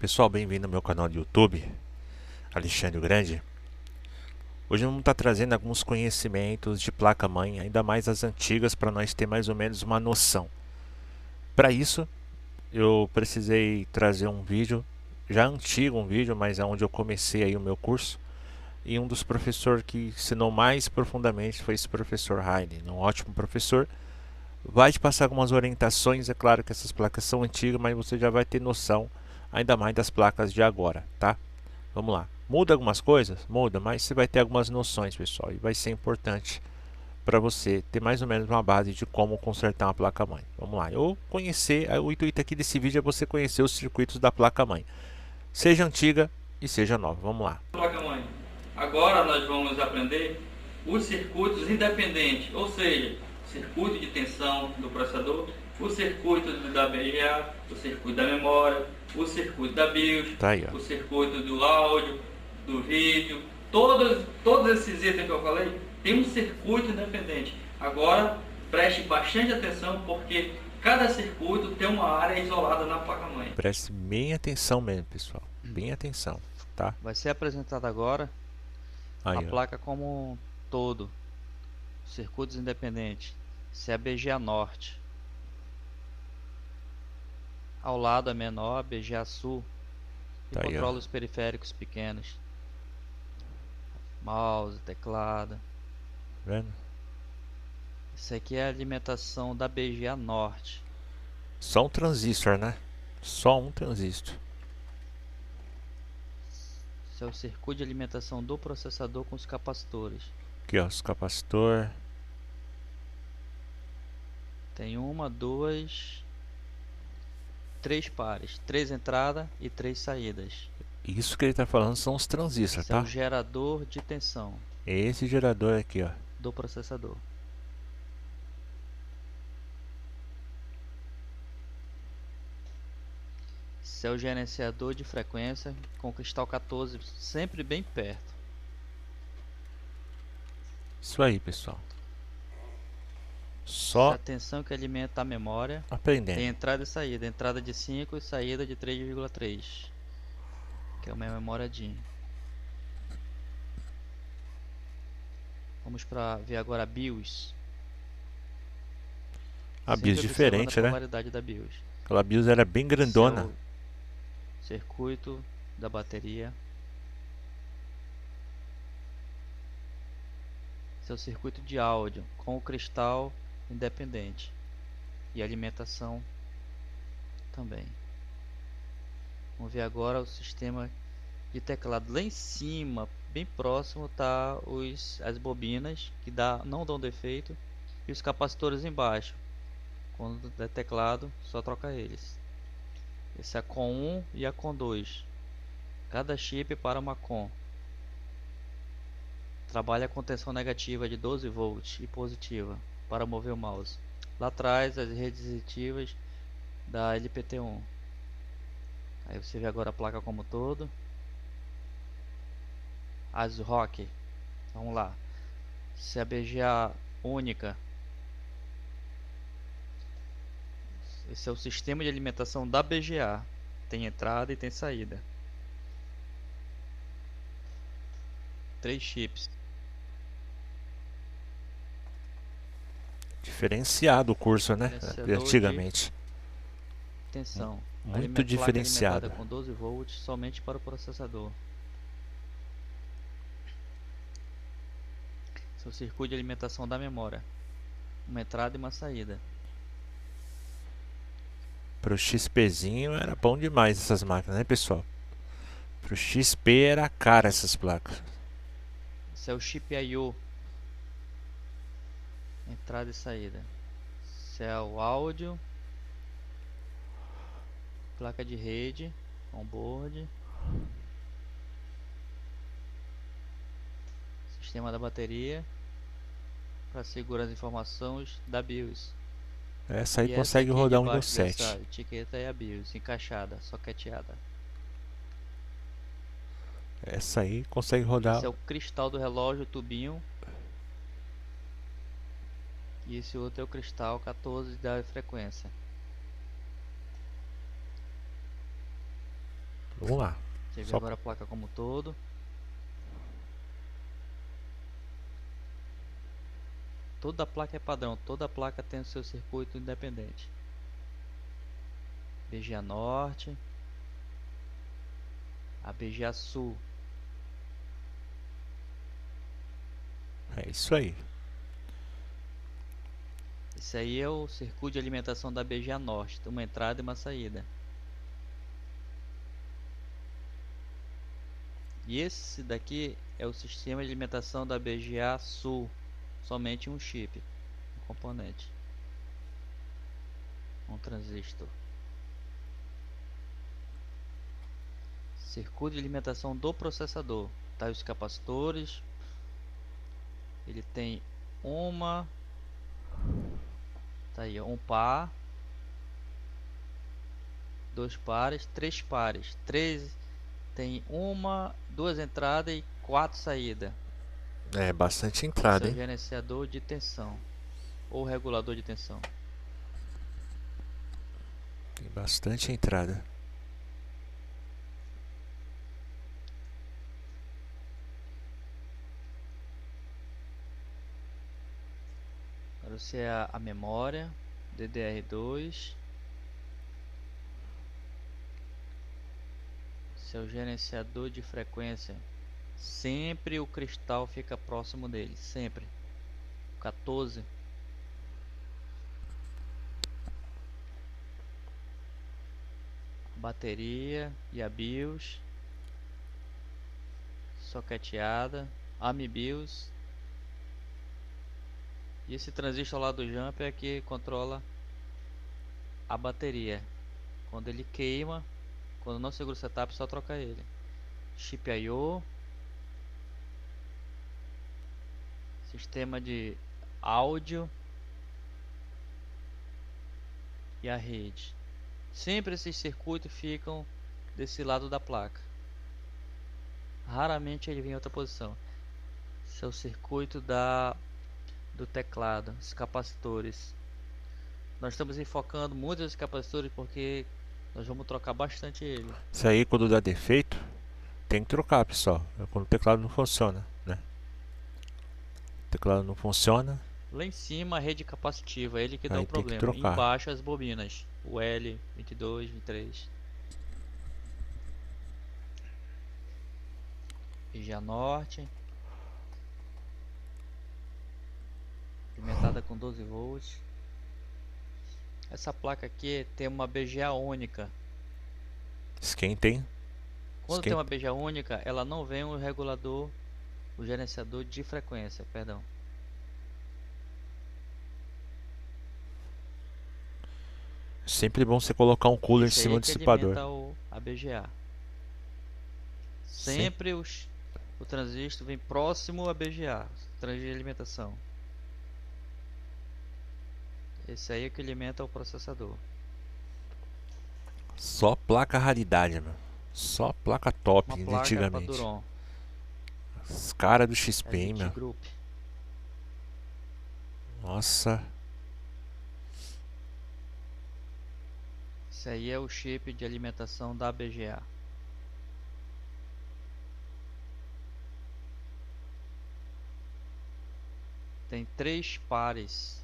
Pessoal, bem-vindo ao meu canal do YouTube, Alexandre o Grande. Hoje vamos estar trazendo alguns conhecimentos de placa-mãe, ainda mais as antigas, para nós ter mais ou menos uma noção. Para isso, eu precisei trazer um vídeo, já antigo um vídeo, mas é onde eu comecei aí o meu curso. E um dos professores que ensinou mais profundamente foi esse professor Heine, um ótimo professor. Vai te passar algumas orientações, é claro que essas placas são antigas, mas você já vai ter noção, ainda mais das placas de agora, tá? Vamos lá. Muda algumas coisas? Muda, mas você vai ter algumas noções, pessoal, e vai ser importante para você ter mais ou menos uma base de como consertar uma placa-mãe. Vamos lá. O intuito aqui desse vídeo é você conhecer os circuitos da placa-mãe, seja antiga e seja nova. Vamos lá. Placa-mãe. Agora nós vamos aprender os circuitos independentes, ou seja, o circuito de tensão do processador, o circuito da BGA, o circuito da memória, o circuito da BIOS, Tá aí, o ó. circuito do áudio, do vídeo, todos esses itens que eu falei tem um circuito independente. Agora preste bastante atenção porque cada circuito tem uma área isolada na placa-mãe. Preste bem atenção mesmo, pessoal. Bem atenção, tá? Vai ser apresentada agora a Aí, ó. placa como um todo, circuitos independentes. Isso é a BGA Norte. Ao lado a menor, a BGA Sul, que Tá aí, ó. controla os periféricos pequenos. Mouse, teclado. Vendo? Isso aqui é a alimentação da BGA Norte. Só um transistor, né? Só um transistor. Isso é o circuito de alimentação do processador com os capacitores. Aqui, ó, os capacitor. Tem uma, duas, três pares, três entradas e três saídas. Isso que ele tá falando são os transistores, Esse é o tá? gerador de tensão Esse gerador aqui, ó. do processador. Esse é o gerenciador de frequência com cristal 14 sempre bem perto. Isso aí, pessoal. Essa Só tensão que alimenta a memória. Tem aprendendo. entrada e saída. Entrada de 5 e saída de 3,3. Que é uma memória DIMM. Vamos para ver agora a BIOS. A BIOS Sempre observando a diferente, né? polaridade da BIOS. Aquela BIOS era bem Esse é grandona. o circuito da bateria. Esse é o circuito de áudio com o cristal independente. E alimentação também. Vamos ver agora o sistema de teclado. Lá em cima, bem próximo, tá as bobinas que não dão defeito e os capacitores embaixo. Quando der teclado, só troca eles. Esse é a COM 1 e a COM 2. Cada chip para uma COM. Trabalha com tensão negativa de 12 volts e positiva para mover o mouse. Lá atrás, as redes restritivas da LPT1. Aí você vê agora a placa como um todo. As ROC. Vamos lá. Se a BGA única. Esse é o sistema de alimentação da BGA. Tem entrada e tem saída. 3 chips. Diferenciado o curso, né? Gerenciador Antigamente. de tensão. Muito Placa diferenciado. alimentada com 12 volts somente para o processador. Esse é o circuito de alimentação da memória. Uma entrada e uma saída. Pro XPzinho era bom demais essas máquinas, né, pessoal? Pro XP era cara essas placas. Esse é o chip I/O. Entrada e saída. Esse é o áudio. Placa de rede. Onboard. Sistema da bateria. Para segurar as informações da BIOS. Essa aí E essa consegue aqui rodar um Windows debaixo dessa 7. etiqueta é a BIOS. Encaixada, soqueteada. Essa aí consegue rodar. Esse é o cristal do relógio, tubinho. E esse outro é o cristal 14 da frequência. Vamos lá. Você vê Só agora a placa como um todo. Toda placa é padrão, toda placa tem o seu circuito independente. BGA Norte, a BGA Sul. é isso aí. Esse aí é o circuito de alimentação da BGA Norte, tem uma entrada e uma saída. E esse daqui é o sistema de alimentação da BGA Sul, somente um chip, um componente, um transistor. Circuito de alimentação do processador, tá aí os capacitores. Ele tem uma, tá aí, um par, dois pares, três pares, tem uma, duas entradas e quatro saídas. É bastante Esse entrada, é o hein? gerenciador de tensão ou regulador de tensão. Tem bastante entrada. Agora você é a memória DDR2. Seu gerenciador de frequência. Sempre o cristal fica próximo dele, sempre. 14. Bateria e a BIOS. Soqueteada. AMI BIOS. E esse transistor lá do jump é que controla a bateria. Quando ele queima, quando não segura o setup, só troca ele. Chip I/O. Sistema de áudio. E a rede. Sempre esses circuitos ficam desse lado da placa. Raramente ele vem em outra posição. Esse é o circuito do teclado, os capacitores. Nós estamos enfocando muito os capacitores porque nós vamos trocar bastante ele. Isso aí, quando dá defeito, tem que trocar, pessoal. É quando o teclado não funciona, né? O teclado não funciona, Lá em cima a rede capacitiva, é ele que dá aí o tem que problema. trocar. Embaixo as bobinas, o L22, 23. BGA Norte. Alimentada com 12 volts. Essa placa aqui tem uma BGA única. Esquenta, hein? Quando tem uma BGA única, ela não vem o regulador, o gerenciador de frequência, perdão. Sempre bom você colocar um cooler em Esse cima aí do que dissipador. alimenta a BGA. Sempre o transistor vem próximo à BGA, transistor de alimentação. Esse aí é que alimenta o processador. Só placa raridade, meu. Só placa top, Uma de placa antigamente. Paduron, Os caras do XP, hein, Elite meu. Group. Nossa. Esse aí é o chip de alimentação da BGA. Tem três pares,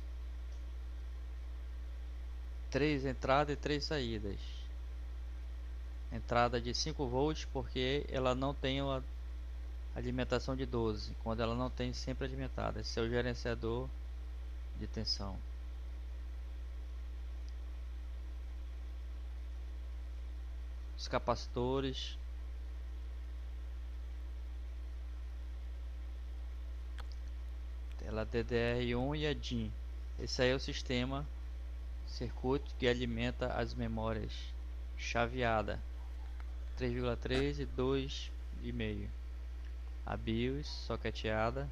três entradas e três saídas. Entrada de 5 volts porque ela não tem a alimentação de 12, quando ela não tem sempre alimentada. Esse é o gerenciador de tensão. Os capacitores. Ela DDR1 e a DIN. Esse aí é o sistema circuito que alimenta as memórias chaveada 3,3 e 2,5. A BIOS soqueteada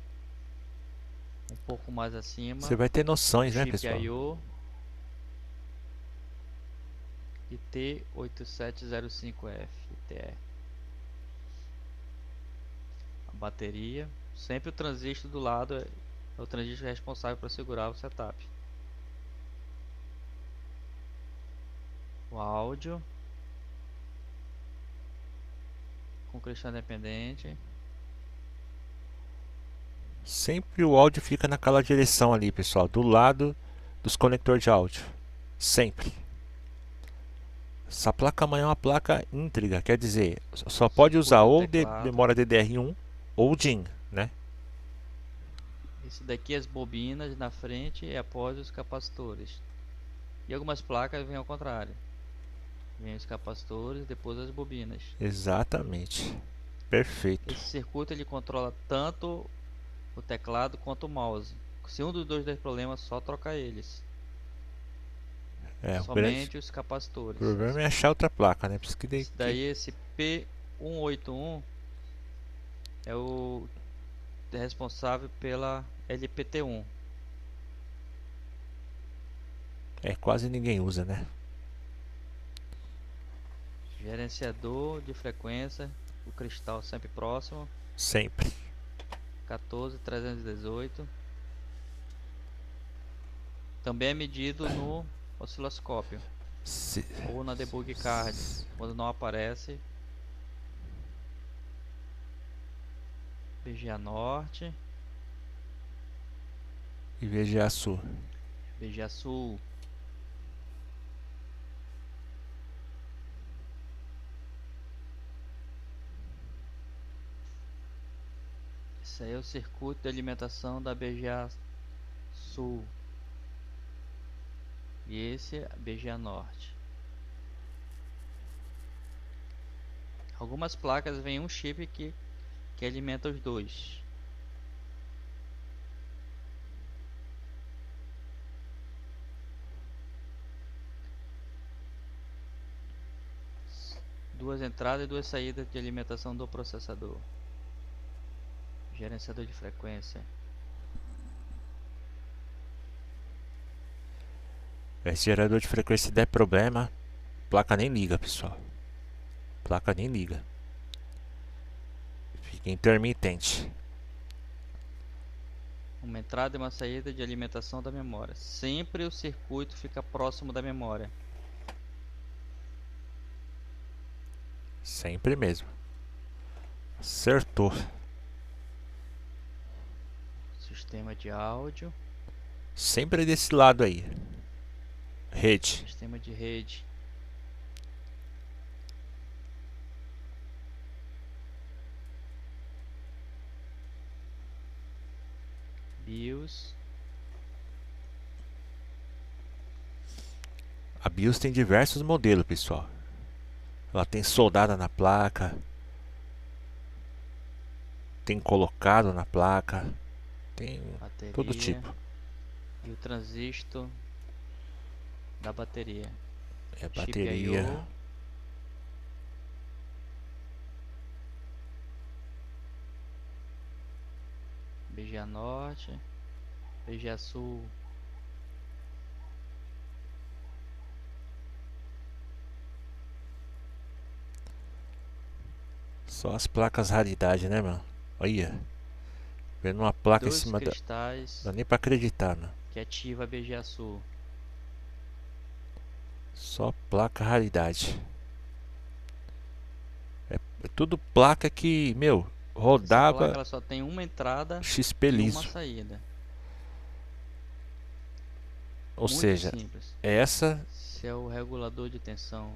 um pouco mais acima. Você vai ter noções, né, Chip pessoal? I/O e T8705F TE. A bateria, sempre o transistor do lado é o transistor responsável para segurar o setup. O áudio, cristal independente. Sempre o áudio fica naquela direção ali, pessoal, do lado dos conectores de áudio. Sempre. Essa placa-mãe é uma placa íntegra, quer dizer, só pode usar Circuito do ou teclado. memória DDR1 ou DIN, né? Esse daqui as bobinas na frente e após os capacitores. E algumas placas vêm ao contrário. Vem os capacitores, depois as bobinas. Exatamente. Perfeito. Esse circuito ele controla tanto o teclado quanto o mouse. Se um dos dois der problema, só trocar eles. É, o Somente os capacitores. problema é achar outra placa, né? Por isso que Esse daí, esse P181 é o responsável pela LPT1. quase ninguém usa, né? Gerenciador de frequência, o cristal sempre próximo, Sempre. 14318. Também é medido no osciloscópio Se- ou na debug card, quando não aparece. BGA Norte, E VGA Sul. BGA Sul. Esse aí é o circuito de alimentação da BGA Sul. E esse é a BGA Norte. Algumas placas vêm um chip que alimenta os dois. Duas entradas e duas saídas de alimentação do processador. Gerenciador de frequência. Esse gerador de frequência der problema, placa nem liga, pessoal. Placa nem liga. Fica intermitente. Uma entrada e uma saída de alimentação da memória. Sempre o circuito fica próximo da memória. Sempre mesmo. Acertou. Sistema de áudio. Sempre desse lado aí. Rede. Sistema de rede. BIOS. A BIOS tem diversos modelos, pessoal. Ela tem soldada na placa. Tem colocado na placa. Tem Bateria. todo tipo. E o transistor da bateria. É Chip bateria. I/O. BGA Norte. BGA Sul. Só as placas raridade, né, mano? Olha. Vendo uma placa em Dois cima da. cristais Não dá nem pra acreditar, mano. que ativa a BGA Sul. Só placa raridade. É tudo placa que, meu, Essa placa rodava ela só tem uma entrada XP e uma liso. saída. Ou Muito seja, simples. essa Esse é o regulador de tensão.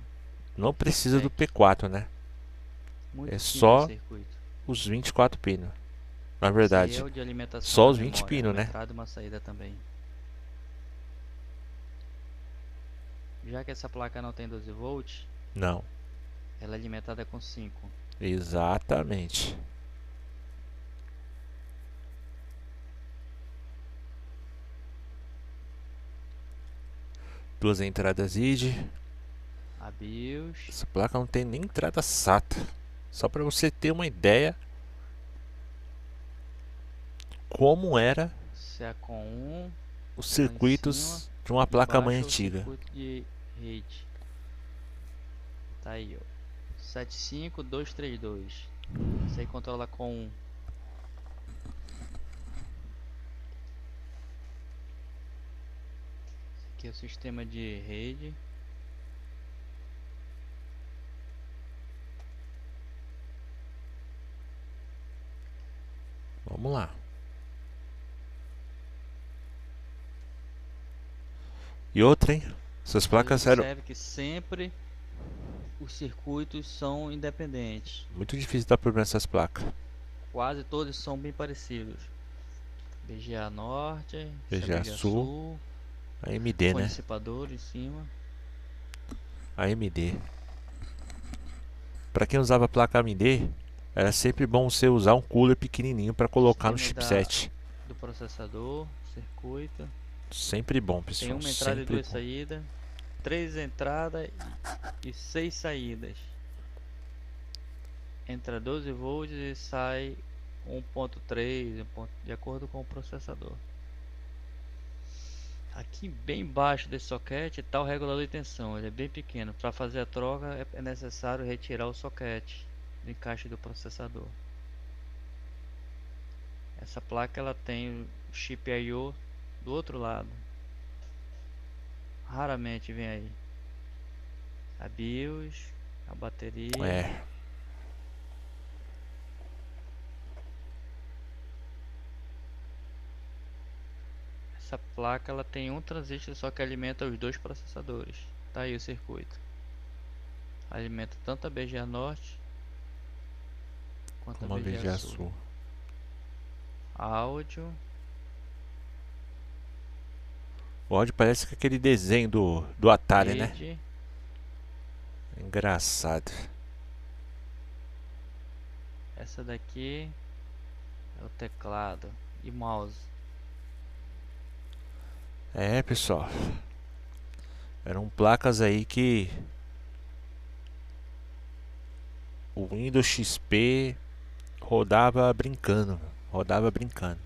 não precisa do Tech. P4, né? Muito É simples só o circuito. Os 24 pinos. Na Esse verdade, é o de alimentação só da os 20 memória, pinos, uma né? entrada e uma saída também. Já que essa placa não tem 12 volts, Não. ela é alimentada com 5. Exatamente. Duas entradas ID. A BIOS, Essa placa não tem nem entrada SATA. Só para você ter uma ideia como era CA com 1, os circuitos de uma placa-mãe antiga. circuito de rede. Tá aí, ó. 75232. Isso aí controla com 1. Esse aqui é o sistema de rede. Vamos lá. E outra, hein? Essas placas eram Observe que sempre os circuitos são independentes. muito difícil dar problema nessas placas. Quase todos são bem parecidos. BGA Norte, esse é BGA BGA Sul. Sul, AMD, com né? dissipador em cima. AMD. Pra quem usava placa AMD, era sempre bom você usar um cooler pequenininho para colocar no Sistema chipset. do processador, circuito. Sempre bom, Tem pessoal. uma entrada e Sempre duas bom. saídas, 3 entradas e 6 saídas. Entra 12 volts e sai 1.3, de acordo com o processador. Aqui bem embaixo desse soquete está o regulador de tensão, ele é bem pequeno. Para fazer a troca é necessário retirar o soquete do encaixe do processador. Essa placa ela tem o chip I/O do outro lado. Raramente vem aí. A BIOS, a bateria. É. Essa placa ela tem um transistor só que alimenta os dois processadores. Tá aí o circuito. Alimenta tanto a BGA Norte quanto Como a a BGA BGA Sul. Sul. Áudio. O áudio parece que aquele desenho do Atari, né? Rede. Engraçado. Essa daqui é o teclado e mouse. É, pessoal. Eram placas aí que o Windows XP rodava brincando. Rodava brincando.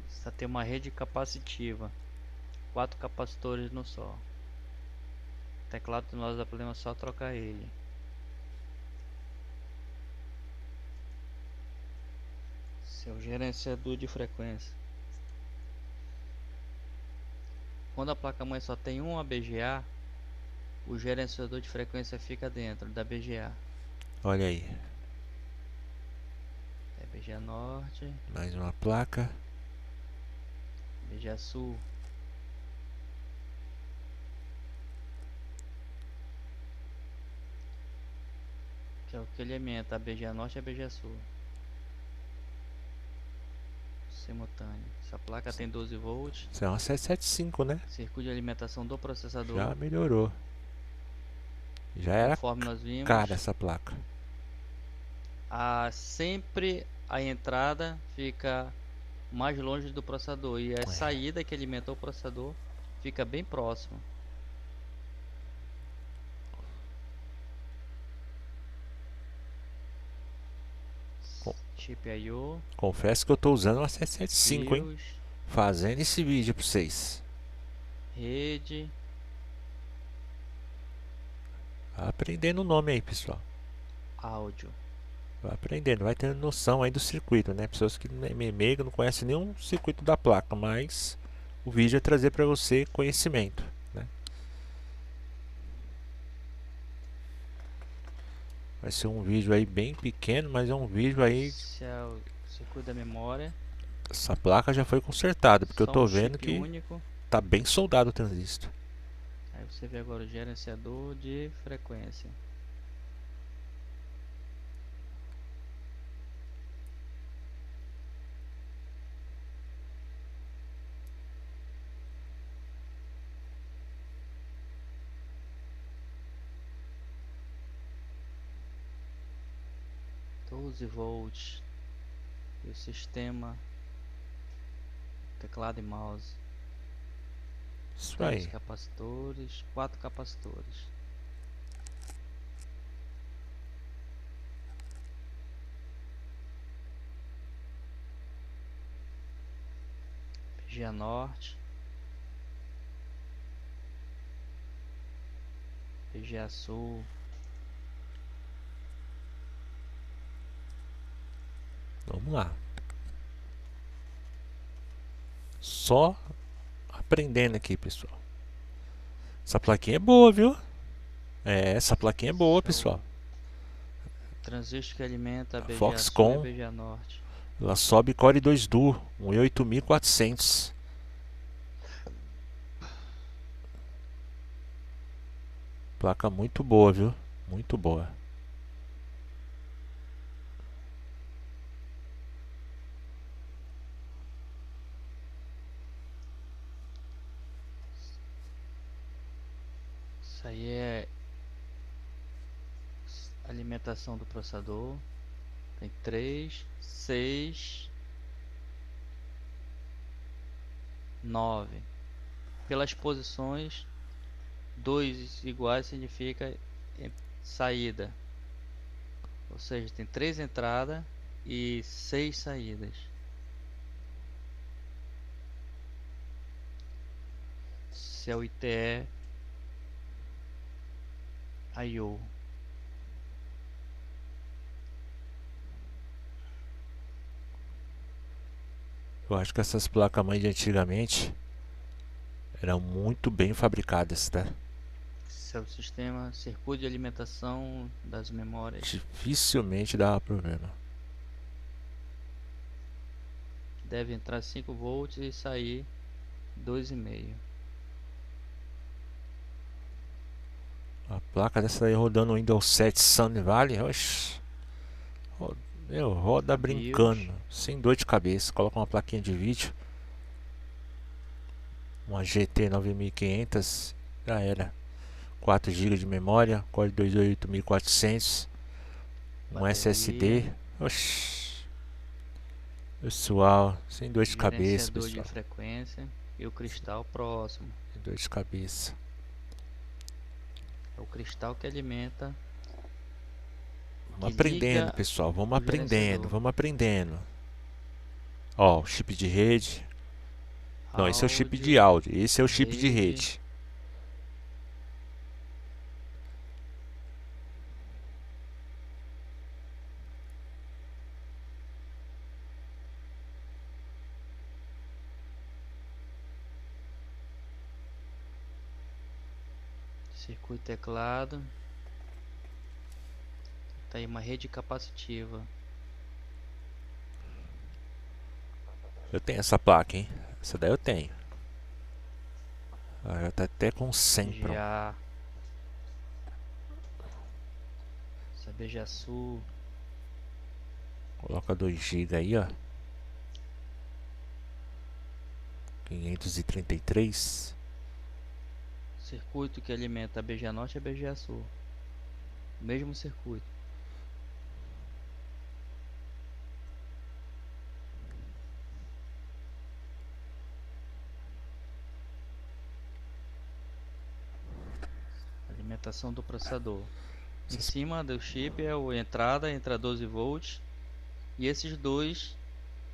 Essa tem uma rede capacitiva. 4 capacitores no só. O teclado do nós dá problema só trocar ele. Seu gerenciador de frequência. Quando a placa-mãe só tem uma BGA, o gerenciador de frequência fica dentro da BGA. Olha aí. É BGA Norte, Mais uma placa. BGA Sul. Que é o que alimenta a BGA Norte e a BGA Sul. Simultâneo. Essa placa tem 12 volts. Isso é uma 775, né? Circuito de alimentação do processador. Já melhorou. Já era Conforme nós vimos, cara essa placa. sempre a entrada fica mais longe do processador e a saída que alimenta o processador fica bem próximo. Chip I/O, Confesso que eu tô usando uma 775, hein? BIOS, Fazendo esse vídeo pra vocês. rede, Vai aprendendo o nome aí, pessoal. áudio. Vai aprendendo, vai tendo noção aí do circuito, né? Pessoas que nem meigo não conhecem nenhum circuito da placa, mas o vídeo é trazer para você conhecimento, né? Vai ser um vídeo aí bem pequeno, mas é um vídeo aí. Esse é o circuito da memória. Essa placa já foi consertada, porque eu Só tô um vendo chip que único. tá bem soldado o transistor. Aí você vê agora o gerenciador de frequência. V e o sistema teclado e mouse. Isso 10 aí. capacitores, 4 capacitores. BGA Norte, BGA Sul. Vamos lá. Só aprendendo aqui, pessoal. Essa plaquinha é boa, viu? É, essa plaquinha é boa, Esse é pessoal. o transistor que alimenta a BGA Sul e a Foxconn, BGA Norte. ela sobe Core 2 Duo, 18400. Placa muito boa, viu? Muito boa. Isso aí é alimentação do processador. Tem 3, 6, 9. Pelas posições, 2 iguais significa saída. Ou seja, tem 3 entradas e 6 saídas. Esse é o ITE I/O. Eu acho que essas placas-mãe de antigamente eram muito bem fabricadas, tá? Esse é o sistema circuito de alimentação das memórias. Dificilmente dava problema. Deve entrar 5 volts e sair 2,5. A placa dessa aí rodando o Windows 7 Sun Valley, oxe, roda brincando, sem dor de cabeça. Coloca uma plaquinha de vídeo, uma GT 9500, já era. 4 GB de memória, Core 2 8400, um Bateria. SSD. Oxi, pessoal, sem dor de cabeça, Gerenciador de pessoal. frequência e o cristal próximo. Sem dor de cabeça. É o cristal que alimenta. Vamos Que aprendendo, liga pessoal. Vamos o aprendendo, gerenciador. vamos aprendendo. Ó, o chip de rede. Não, esse é o chip de áudio. Esse é o chip de rede. Circuito teclado. Tá aí uma rede capacitiva. Eu tenho essa placa, hein? Essa daí eu tenho. Já tá até com Sempron. Já. Essa BGA Sul. Coloca 2 GB aí, ó. 533. Circuito que alimenta a BGA Norte e a BGA Sul. Mesmo circuito. Alimentação do processador. Em cima do chip é a entrada, entra 12 volts. E esses dois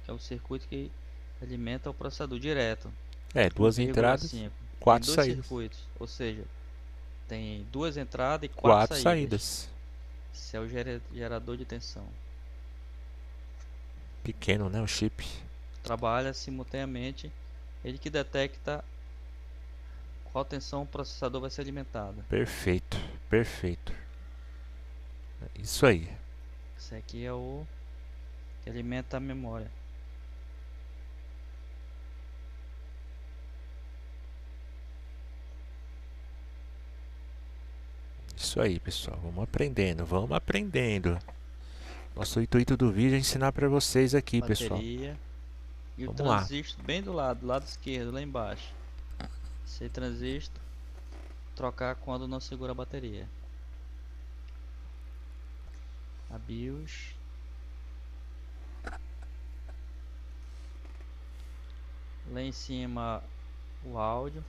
é o circuito que alimenta o processador direto. É, 2 entradas, 1,5. 4 Tem dois saídas. circuitos, ou seja, tem 2 entradas e 4 4 saídas. Esse é o gerador de tensão. Pequeno, né? O chip. Trabalha simultaneamente, ele que detecta qual tensão o processador vai ser alimentado. Perfeito, perfeito. Isso aí. Esse aqui é o que alimenta a memória. Isso aí, pessoal. Vamos aprendendo, vamos aprendendo. Nosso intuito do vídeo é ensinar para vocês aqui, pessoal. Bateria. E o Vamos lá. transistor bem do lado esquerdo, lá embaixo. Esse transistor, trocar quando não segura a bateria. A BIOS. Lá em cima o áudio.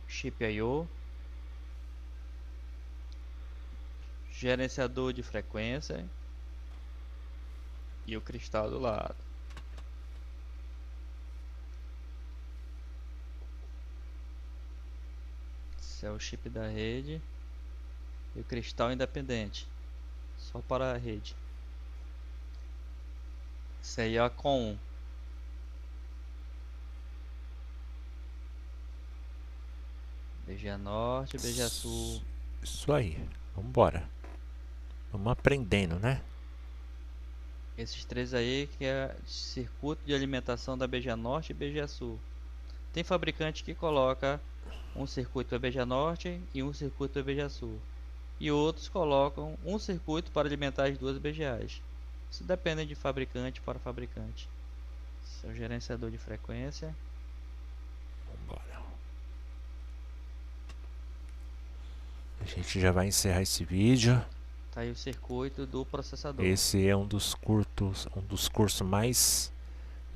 Chip I/O. Gerenciador de frequência. E o cristal do lado. Esse é o chip da rede. E o cristal independente. Só para a rede. Esse aí é a COM. BGA Norte, BGA Sul. Isso aí. Vambora. Vamos aprendendo, né? Esses três aí que é circuito de alimentação da BGA Norte e BGA Sul. Tem fabricante que coloca um circuito para BGA Norte e um circuito para BGA Sul. E outros colocam um circuito para alimentar as duas BGAs. Isso depende de fabricante para fabricante. Esse é o gerenciador de frequência. Vambora. A gente já vai encerrar esse vídeo. Tá aí o circuito do processador. Esse é um dos cursos mais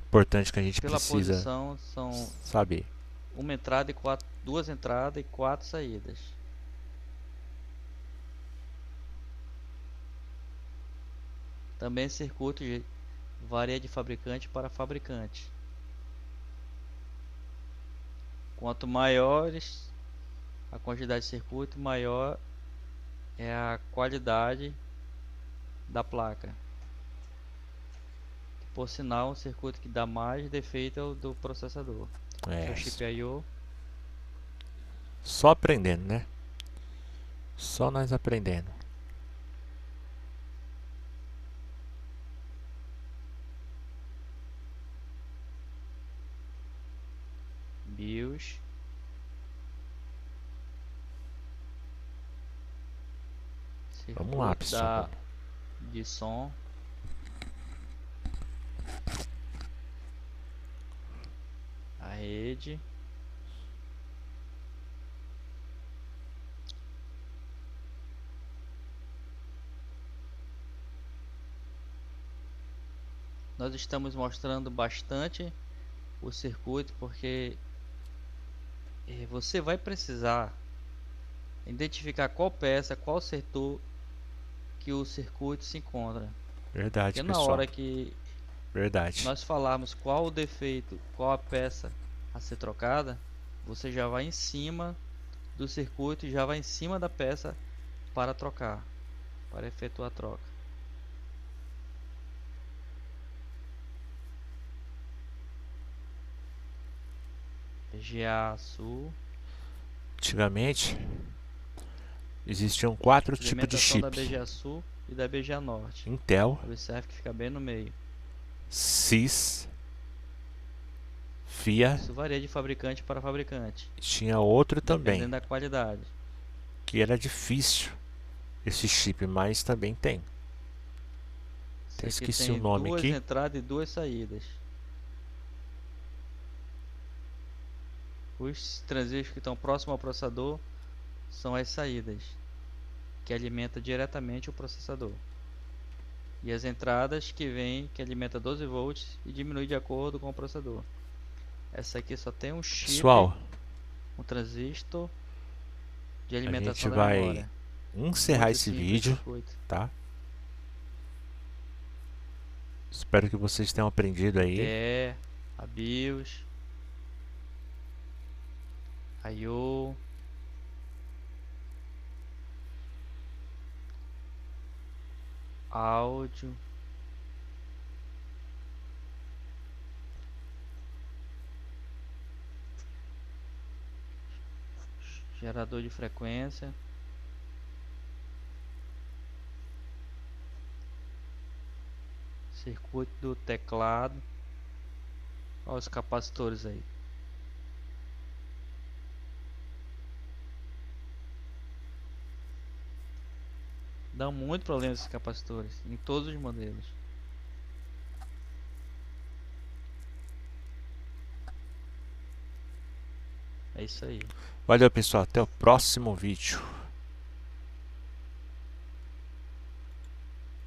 importantes que a gente Pela precisa posição são saber. uma entrada e duas entradas e 4 saídas. Também circuito varia de fabricante para fabricante. Quanto maiores a quantidade de circuito, maior é a qualidade da placa. Por sinal, um circuito que dá mais defeito é o do processador. É, O chip I/O. só aprendendo, né? Só nós aprendendo. BIOS. Vamos lá, Circuito pessoal. de som. A rede. Nós estamos mostrando bastante o circuito porque você vai precisar identificar qual peça, qual setor que o circuito se encontra. Verdade, Porque na pessoal. hora que Verdade. nós falarmos qual o defeito, qual a peça a ser trocada, você já vai em cima do circuito e já vai em cima da peça para trocar, para efetuar a troca. BGA Sul. Antigamente existiam 4 tipos de Alimentação da chip: BGA Sul e da BGA Norte. Intel, Observe que fica bem no meio. CIS, FIA. Isso varia de fabricante para fabricante, Tinha outro também dependendo da qualidade. que era difícil esse chip, mas também tem. Esse aqui Esqueci tem o nome duas aqui. entradas e 2 saídas. Os transistores que estão próximos ao processador são as saídas, que alimenta diretamente o processador. E as entradas que alimenta 12 volts e diminui de acordo com o processador. Essa aqui só tem um chip, Pessoal, um transistor de a gente alimentação da vai memória. encerrar Muito esse simples o vídeo, circuito. tá? Espero que vocês tenham aprendido aí. A BIOS, I/O, áudio, gerador de frequência, circuito do teclado. Olha os capacitores aí. Dá muito problema esses capacitores em todos os modelos. É isso aí. Valeu, pessoal. Até o próximo vídeo.